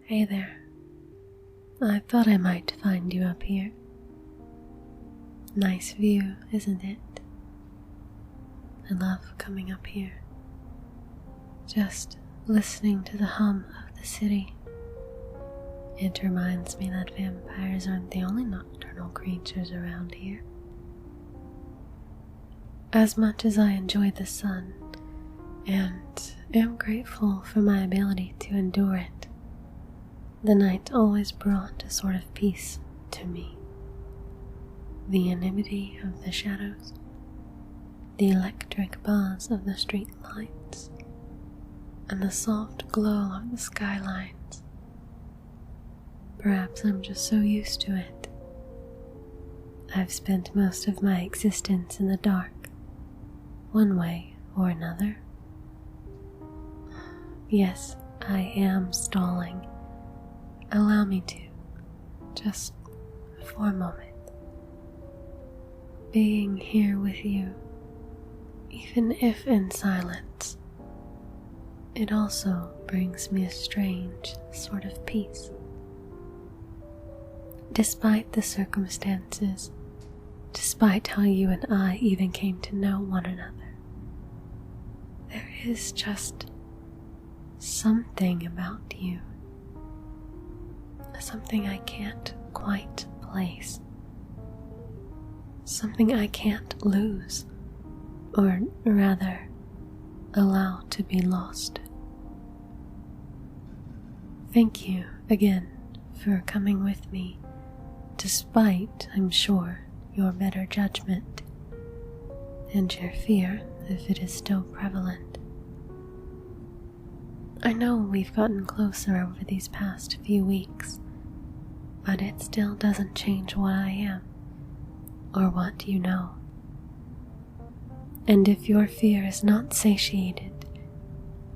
Hey there. I thought I might find you up here. Nice view, isn't it? I love coming up here. Just listening to the hum of the city. It reminds me that vampires aren't the only nocturnal creatures around here. As much as I enjoy the sun, and am grateful for my ability to endure it, the night always brought a sort of peace to me. The anonymity of the shadows, the electric buzz of the street lights, and the soft glow of the skylines. Perhaps I'm just so used to it. I've spent most of my existence in the dark, one way or another. Yes, I am stalling. Allow me to, just for a moment. Being here with you, even if in silence, it also brings me a strange sort of peace. Despite the circumstances, despite how you and I even came to know one another, there is just something about you. Something I can't quite place. Something I can't lose, or rather, allow to be lost. Thank you again for coming with me, despite, I'm sure, your better judgment, and your fear if it is still prevalent. I know we've gotten closer over these past few weeks, but it still doesn't change what I am, or what you know. And if your fear is not satiated,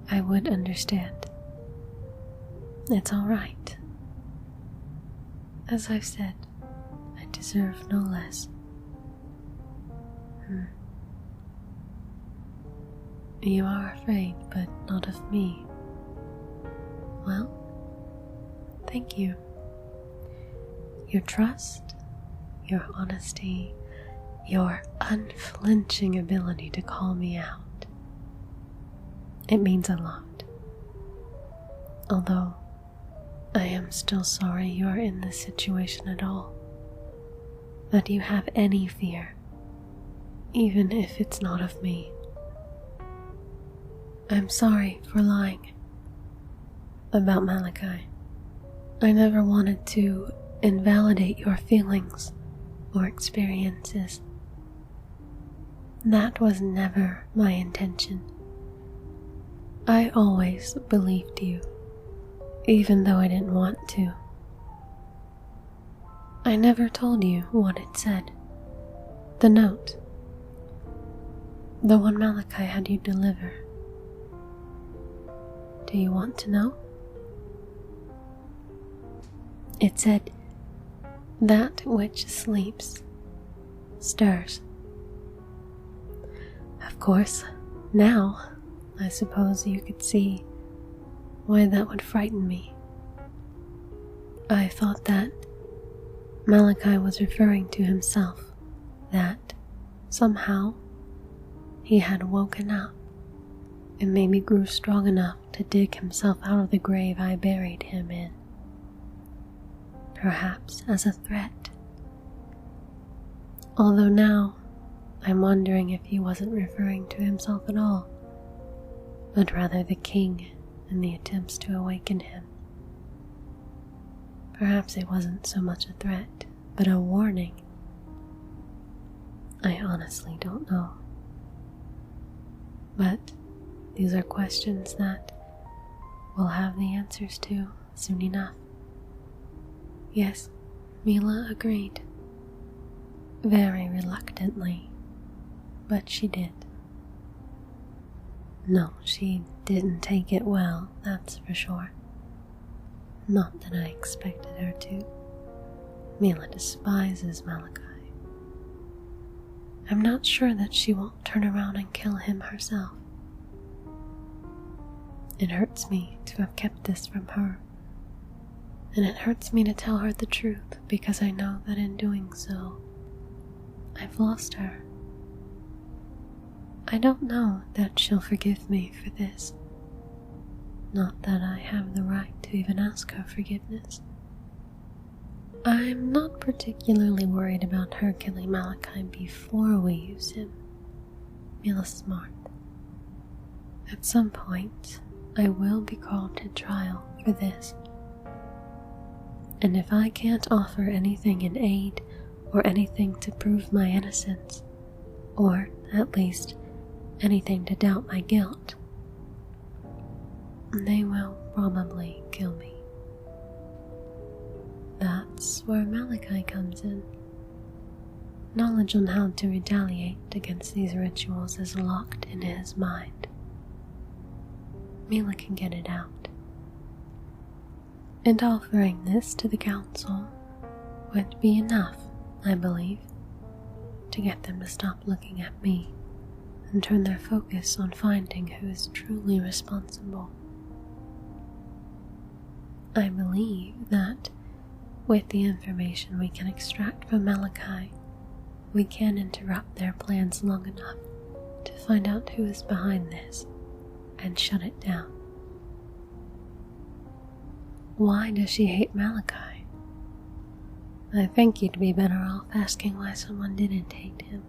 I would understand. It's all right. As I've said, I deserve no less. You are afraid, but not of me. Well, thank you. Your trust, your honesty, your unflinching ability to call me out. It means a lot. Although, I am still sorry you are in this situation at all. That you have any fear, even if it's not of me. I'm sorry for lying about Malachi. I never wanted to invalidate your feelings or experiences. That was never my intention. I always believed you, even though I didn't want to. I never told you what it said. The note. The one Malachi had you deliver. Do you want to know? It said, "That which sleeps stirs." Of course, now I suppose you could see why that would frighten me. I thought that Malachi was referring to himself, that somehow he had woken up and maybe grew strong enough to dig himself out of the grave I buried him in. Perhaps as a threat. Although now I'm wondering if he wasn't referring to himself at all, but rather the king and the attempts to awaken him. Perhaps it wasn't so much a threat, but a warning. I honestly don't know. But these are questions that we'll have the answers to soon enough. Yes, Mila agreed. Very reluctantly, but she did. No, she didn't take it well, that's for sure. Not that I expected her to. Mila despises Malachi. I'm not sure that she won't turn around and kill him herself. It hurts me to have kept this from her, and it hurts me to tell her the truth because I know that in doing so, I've lost her. I don't know that she'll forgive me for this. Not that I have the right to even ask her forgiveness. I'm not particularly worried about her killing Malachi before we use him. Mila's smart. At some point, I will be called to trial for this. And if I can't offer anything in aid or anything to prove my innocence, or at least anything to doubt my guilt, they will probably kill me. That's where Malachi comes in. Knowledge on how to retaliate against these rituals is locked in his mind. Mila can get it out. And offering this to the council would be enough, I believe, to get them to stop looking at me and turn their focus on finding who is truly responsible. I believe that with the information we can extract from Malachi, we can interrupt their plans long enough to find out who is behind this and shut it down. Why does she hate Malachi? I think you'd be better off asking why someone didn't hate him.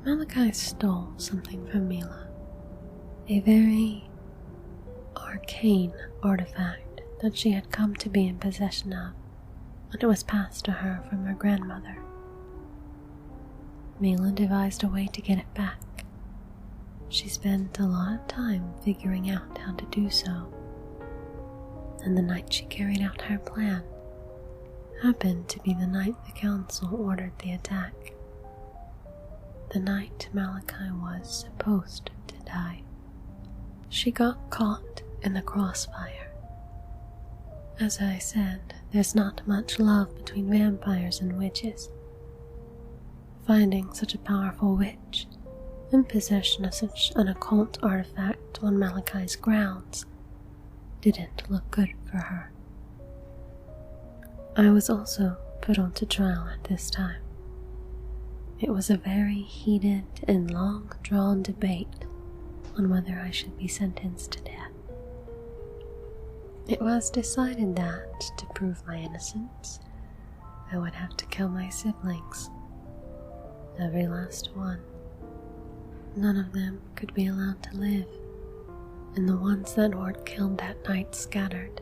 Malachi stole something from Mila, a very arcane artifact that she had come to be in possession of when it was passed to her from her grandmother. Mila devised a way to get it back. She spent a lot of time figuring out how to do so, and the night she carried out her plan happened to be the night the council ordered the attack. The night Malachi was supposed to die. She got caught in the crossfire. As I said, there's not much love between vampires and witches. Finding such a powerful witch in possession of such an occult artifact on Malachi's grounds didn't look good for her. I was also put onto trial at this time. It was a very heated and long-drawn debate on whether I should be sentenced to death. It was decided that, to prove my innocence, I would have to kill my siblings. Every last one. None of them could be allowed to live, and the ones that weren't killed that night scattered.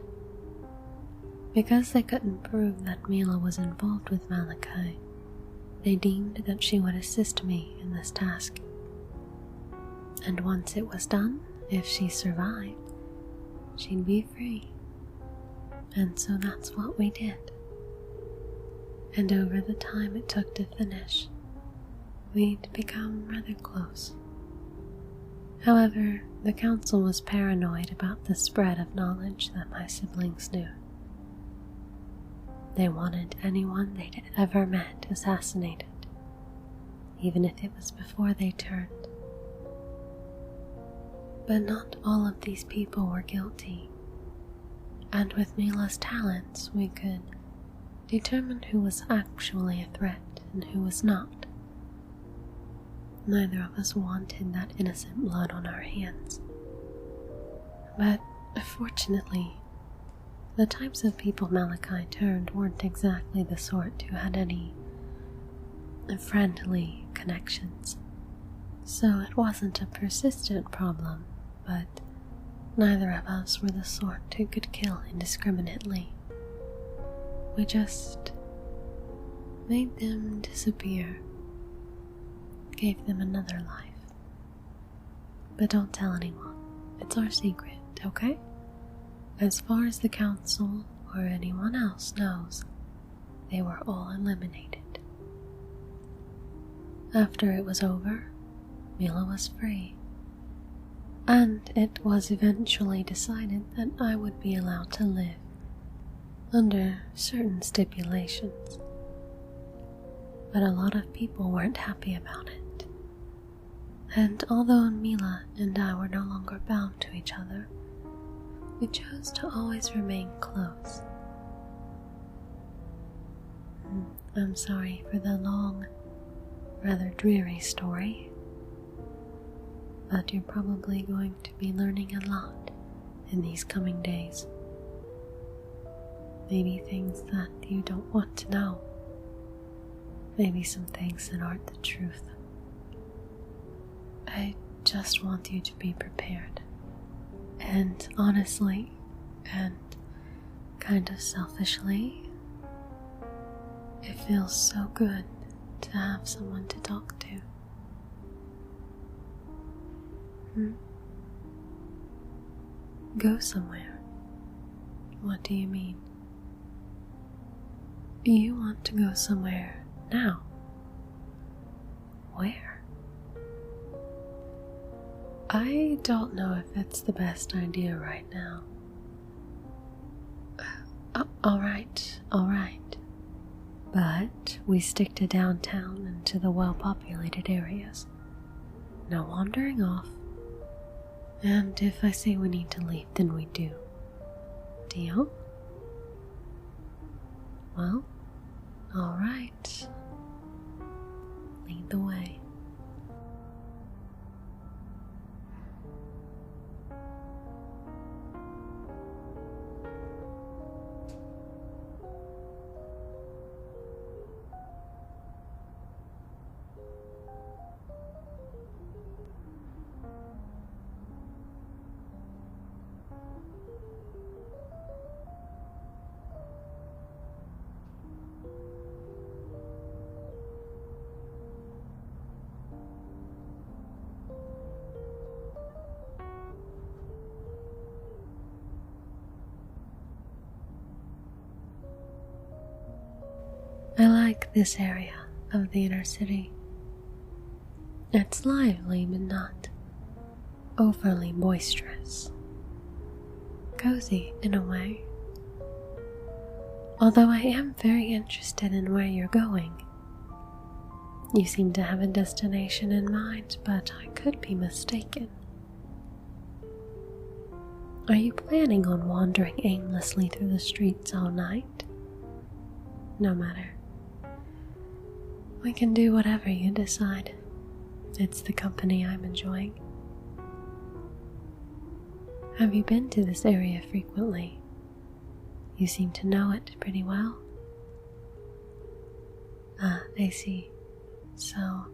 Because they couldn't prove that Mila was involved with Malachi, they deemed that she would assist me in this task. And once it was done, if she survived, she'd be free. And so that's what we did. And over the time it took to finish, we'd become rather close. However, the council was paranoid about the spread of knowledge that my siblings knew. They wanted anyone they'd ever met assassinated, even if it was before they turned. But not all of these people were guilty, and with Mila's talents we could determine who was actually a threat and who was not. Neither of us wanted that innocent blood on our hands. But fortunately, the types of people Malachi turned weren't exactly the sort who had any friendly connections. So it wasn't a persistent problem, but neither of us were the sort who could kill indiscriminately. We just made them disappear, gave them another life. But don't tell anyone, it's our secret, okay? As far as the council or anyone else knows, they were all eliminated. After it was over, Mila was free, and it was eventually decided that I would be allowed to live under certain stipulations. But a lot of people weren't happy about it, and although Mila and I were no longer bound to each other, we chose to always remain close. I'm sorry for the long, rather dreary story, but you're probably going to be learning a lot in these coming days. Maybe things that you don't want to know. Maybe some things that aren't the truth. I just want you to be prepared. And honestly, and kind of selfishly, it feels so good to have someone to talk to. Go somewhere. What do you mean? You want to go somewhere now? Where? I don't know if it's the best idea right now. Alright. But we stick to downtown and to the well-populated areas. No wandering off. And if I say we need to leave, then we do. Deal? Well, alright. Lead the way. I like this area of the inner city. It's lively but not overly boisterous. Cozy in a way. Although I am very interested in where you're going. You seem to have a destination in mind, but I could be mistaken. Are you planning on wandering aimlessly through the streets all night? No matter. We can do whatever you decide. It's the company I'm enjoying. Have you been to this area frequently? You seem to know it pretty well. I see. So,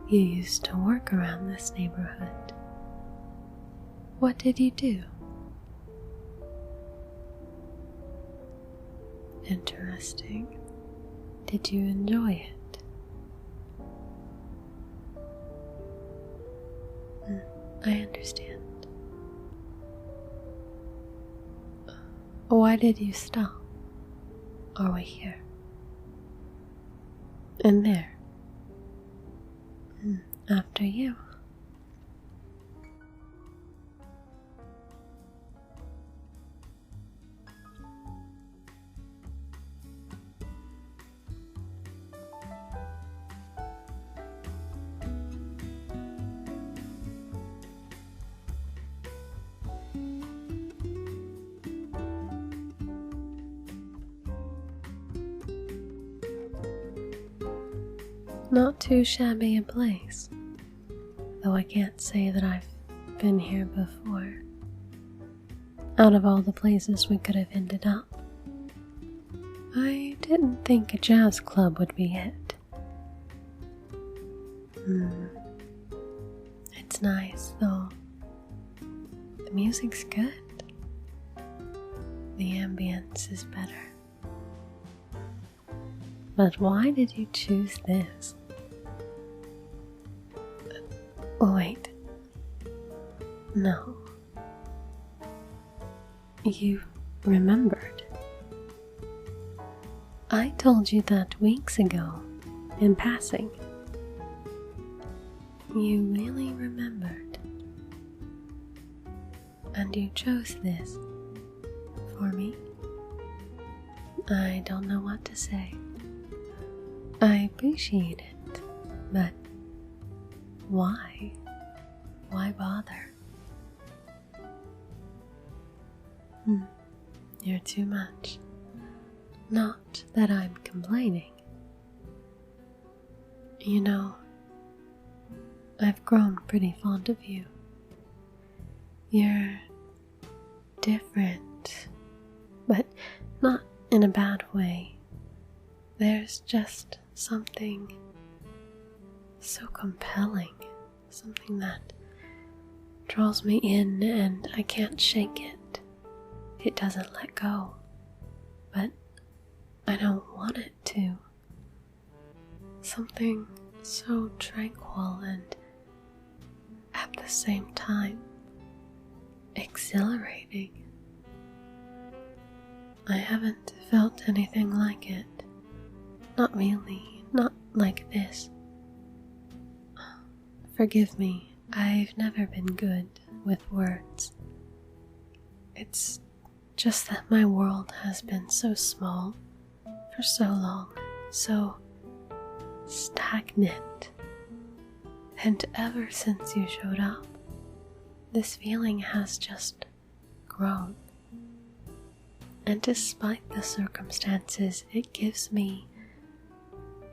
you used to work around this neighborhood. What did you do? Interesting. Did you enjoy it? I understand. Why did you stop? Are we here? And there. After you. Not too shabby a place, though I can't say that I've been here before. Out of all the places we could have ended up, I didn't think a jazz club would be it. It's nice, though. The music's good. The ambience is better. But why did you choose this? Wait. No. You remembered. I told you that weeks ago, in passing. You really remembered. And you chose this for me? I don't know what to say. I appreciate it, but why? Why bother? You're too much. Not that I'm complaining. You know, I've grown pretty fond of you. You're different, but not in a bad way. There's just something so compelling, something that draws me in and I can't shake it. It doesn't let go, but I don't want it to. Something so tranquil and at the same time exhilarating. I haven't felt anything like it. Not really, not like this. Forgive me, I've never been good with words. It's just that my world has been so small for so long, so stagnant. And ever since you showed up, this feeling has just grown. And despite the circumstances, it gives me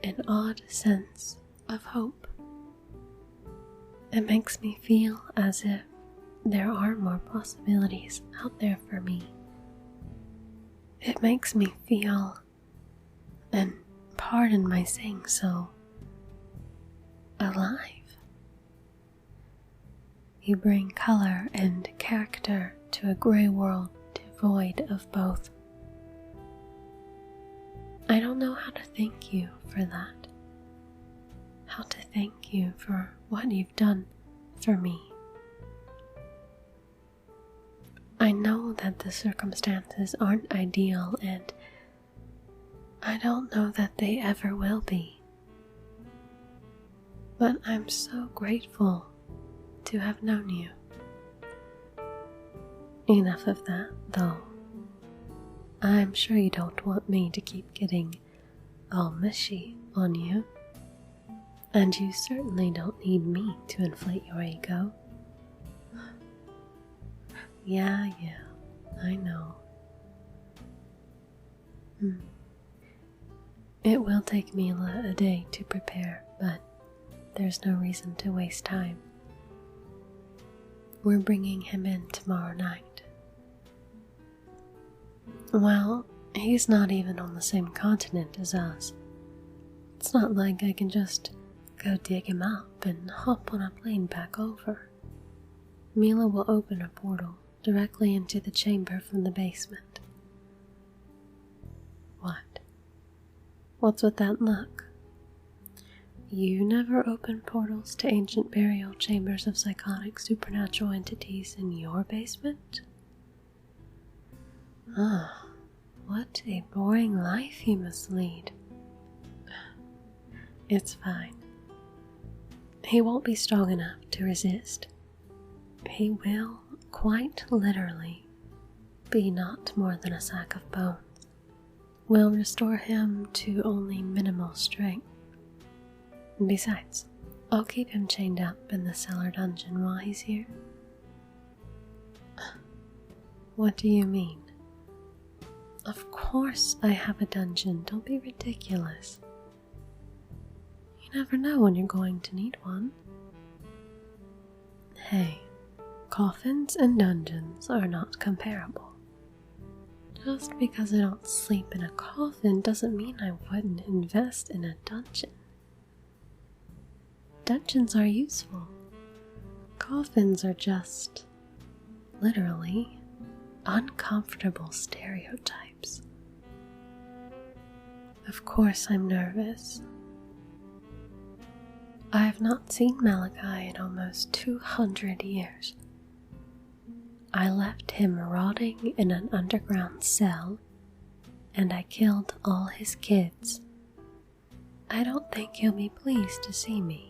an odd sense of hope. It makes me feel as if there are more possibilities out there for me. It makes me feel, and pardon my saying so, alive. You bring color and character to a gray world devoid of both. I don't know how to thank you for that. How to thank you for what you've done for me. I know that the circumstances aren't ideal, and I don't know that they ever will be. But I'm so grateful to have known you. Enough of that, though. I'm sure you don't want me to keep getting all mushy on you. And you certainly don't need me to inflate your ego. Yeah, I know. It will take Mila a day to prepare, but there's no reason to waste time. We're bringing him in tomorrow night. Well, he's not even on the same continent as us. It's not like I can just go dig him up and hop on a plane back over. Mila will open a portal directly into the chamber from the basement. What? What's with that look? You never open portals to ancient burial chambers of psychotic supernatural entities in your basement? Ah, what a boring life you must lead. It's fine. He won't be strong enough to resist. He will, quite literally, be not more than a sack of bones. We'll restore him to only minimal strength. Besides, I'll keep him chained up in the cellar dungeon while he's here. What do you mean? Of course I have a dungeon, don't be ridiculous. You never know when you're going to need one. Hey, coffins and dungeons are not comparable. Just because I don't sleep in a coffin doesn't mean I wouldn't invest in a dungeon. Dungeons are useful. Coffins are just, literally, uncomfortable stereotypes. Of course I'm nervous. I have not seen Malachi in almost 200 years. I left him rotting in an underground cell, and I killed all his kids. I don't think he'll be pleased to see me.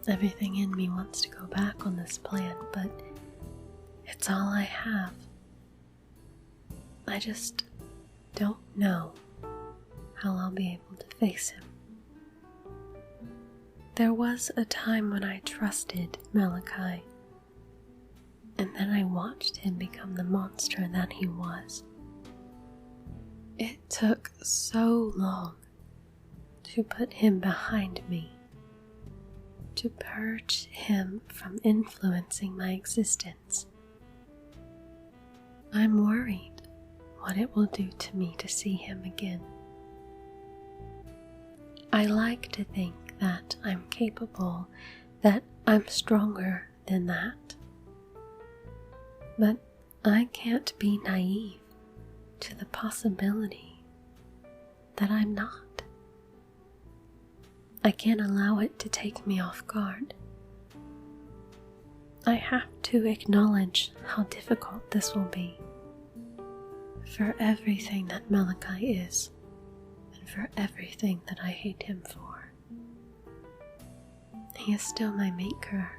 Everything in me wants to go back on this plan, but it's all I have. I just don't know how I'll be able to face him. There was a time when I trusted Malachi. and then I watched him become the monster that he was. It took so long to put him behind me, to purge him from influencing my existence. I'm worried what it will do to me to see him again. I like to think that I'm capable, that I'm stronger than that. But I can't be naive to the possibility that I'm not. I can't allow it to take me off guard. I have to acknowledge how difficult this will be for everything that Malachi is and for everything that I hate him for. He is still my maker.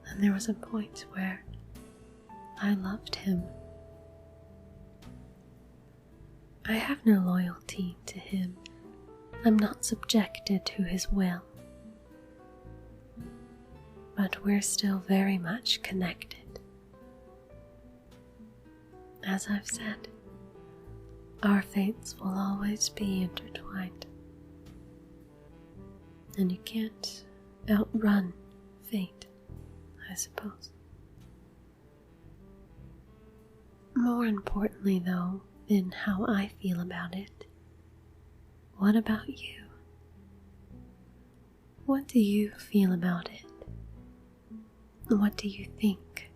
And there was a point where I loved him. I have no loyalty to him. I'm not subjected to his will. But we're still very much connected. As I've said, our fates will always be intertwined. And you can't outrun fate, I suppose. More importantly, though, than how I feel about it, what about you? What do you feel about it? What do you think?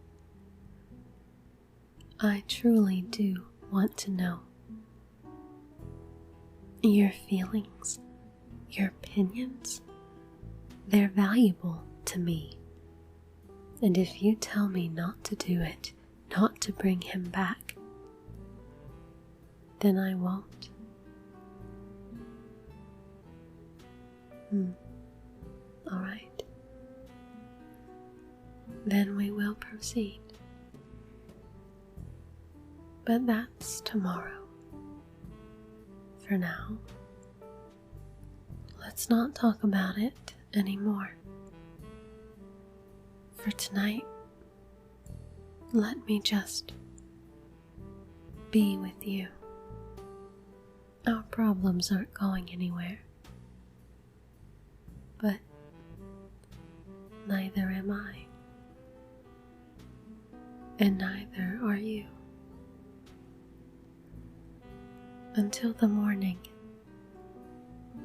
I truly do want to know. Your feelings, your opinions, they're valuable to me. And if you tell me not to do it, not to bring him back, then I won't. All right. Then we will proceed. But that's tomorrow. For now, let's not talk about it anymore. For tonight, let me just be with you. Our problems aren't going anywhere. But neither am I. And neither are you. Until the morning,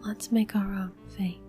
let's make our own fate.